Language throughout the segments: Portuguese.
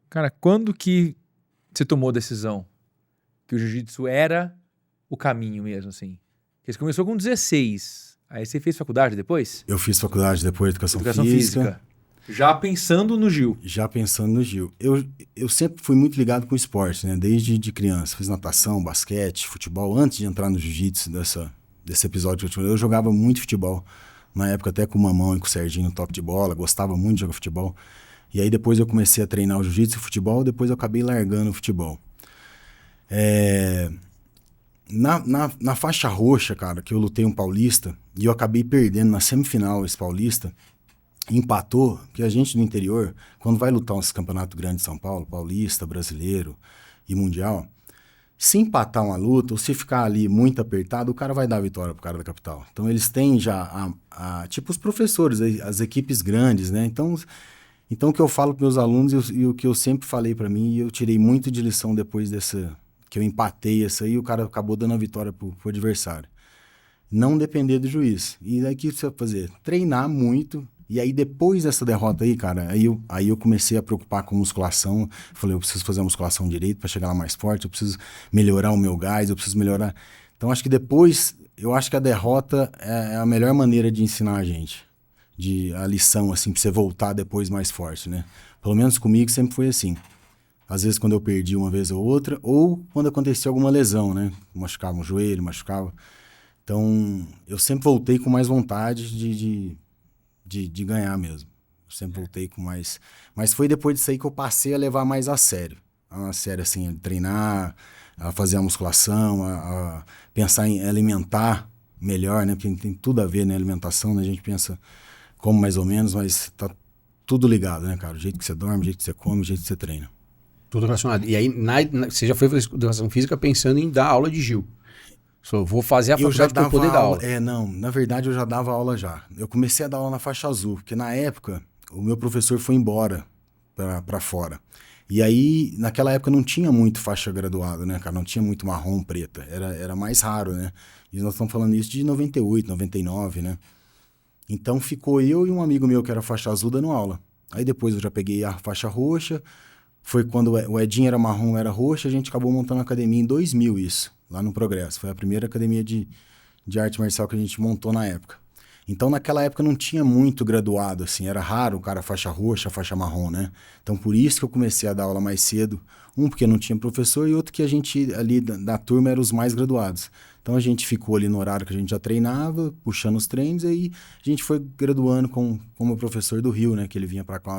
Cara, quando que você tomou a decisão que o jiu-jitsu era o caminho mesmo, assim? Porque você começou com 16, aí você fez faculdade depois? Eu fiz faculdade depois de Educação Educação Física. Física. Já pensando no Gil. Já pensando no Gil. Eu sempre fui muito ligado com o esporte, né? Desde de criança. Fiz natação, basquete, futebol. Antes de entrar no jiu-jitsu, desse episódio que eu te falei, eu jogava muito futebol. Na época até com o Mamão e com o Serginho no toque de bola. Gostava muito de jogar futebol. E aí depois eu comecei a treinar o jiu-jitsu e o futebol. Depois eu acabei largando o futebol. Na faixa roxa, cara, que eu lutei um paulista. E eu acabei perdendo na semifinal esse paulista. Empatou, porque a gente do interior, quando vai lutar uns campeonatos grandes de São Paulo, paulista, brasileiro e mundial, se empatar uma luta ou se ficar ali muito apertado, o cara vai dar a vitória pro cara da capital. Então eles têm já, tipo os professores, as equipes grandes, né? Então o que eu falo para meus alunos e o que eu sempre falei para mim, e eu tirei muito de lição depois que eu empatei essa aí, o cara acabou dando a vitória pro adversário. Não depender do juiz. E daí o que você vai fazer? Treinar muito. E aí, depois dessa derrota aí, cara, aí eu comecei a preocupar com musculação. Falei, eu preciso fazer a musculação direito para chegar lá mais forte, eu preciso melhorar o meu gás, eu preciso melhorar... Então, acho que depois, eu acho que a derrota é a melhor maneira de ensinar a gente. A lição, assim, pra você voltar depois mais forte, né? Pelo menos comigo sempre foi assim. Às vezes, quando eu perdi uma vez ou outra, ou quando acontecia alguma lesão, né? Machucava um joelho, machucava... Então, eu sempre voltei com mais vontade de ganhar mesmo. Eu sempre voltei com mais... Mas foi depois disso aí que eu passei a levar mais a sério. A sério, assim, a treinar, a fazer a musculação, a pensar em alimentar melhor, né? Porque tem tudo a ver, né? Alimentação, né? A gente pensa como mais ou menos, mas tá tudo ligado, né, cara? O jeito que você dorme, o jeito que você come, o jeito que você treina. Tudo relacionado. E aí, você já foi fazer educação física pensando em dar aula de Gil? Vou fazer a faculdade para poder dar aula. Não, na verdade eu já dava aula já. Eu comecei a dar aula na faixa azul, porque na época o meu professor foi embora para fora. E aí, naquela época não tinha muito faixa graduada, né, cara? Não tinha muito marrom, preta. Era mais raro, né? E nós estamos falando isso de 98, 99, né? Então ficou eu e um amigo meu que era faixa azul dando aula. Aí depois eu já peguei a faixa roxa. Foi quando o Edinho era marrom, era roxo, a gente acabou montando a academia em 2000 isso, lá no Progresso. Foi a primeira academia de arte marcial que a gente montou na época. Então, naquela época não tinha muito graduado, assim, era raro o cara faixa roxa, faixa marrom, né? Então, por isso que eu comecei a dar aula mais cedo. Porque não tinha professor e outro que a gente ali da turma eram os mais graduados. Então, a gente ficou ali no horário que a gente já treinava, puxando os treinos, e aí a gente foi graduando com o professor do Rio, né? Que ele vinha para cá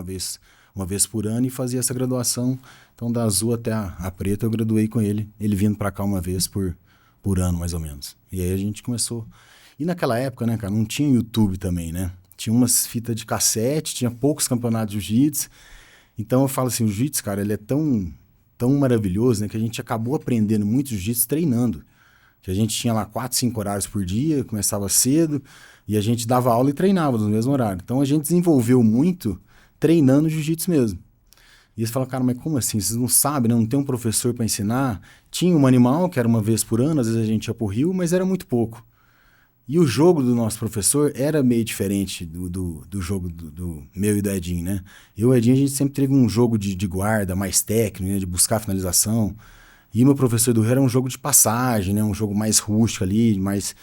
uma vez por ano e fazia essa graduação. Então, da azul até a preta, eu graduei com ele. Ele vindo para cá uma vez por ano, mais ou menos. E aí a gente começou. E naquela época, né, cara, não tinha YouTube também, né? Tinha umas fitas de cassete, tinha poucos campeonatos de jiu-jitsu. Então, eu falo assim, o jiu-jitsu, cara, ele é tão maravilhoso, né? Que a gente acabou aprendendo muito jiu-jitsu treinando. Que a gente tinha lá 4, 5 horários por dia, começava cedo, e a gente dava aula e treinava no mesmo horário. Então, a gente desenvolveu muito treinando jiu-jitsu mesmo. E eles falam, cara, mas como assim? Vocês não sabem, né? Não tem um professor para ensinar? Tinha um animal, que era uma vez por ano, às vezes a gente ia pro Rio, mas era muito pouco. E o jogo do nosso professor era meio diferente do jogo do meu e do Edinho, né? Eu e o Edinho, a gente sempre teve um jogo de guarda mais técnico, né? De buscar a finalização. E o meu professor do Rio era um jogo de passagem, né? Um jogo mais rústico ali, mais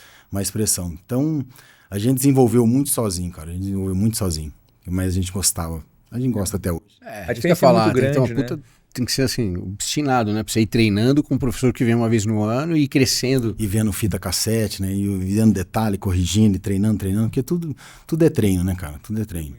pressão. Então, a gente desenvolveu muito sozinho, cara. A gente desenvolveu muito sozinho. Mas a gente gostava. A gente gosta até hoje. A diferença é muito grande, então, né? Tem que ser assim, obstinado, né? Pra você ir treinando com um professor que vem uma vez no ano e ir crescendo. E vendo fita cassete, né? E vendo detalhe, corrigindo e treinando. Porque tudo é treino, né, cara? Tudo é treino.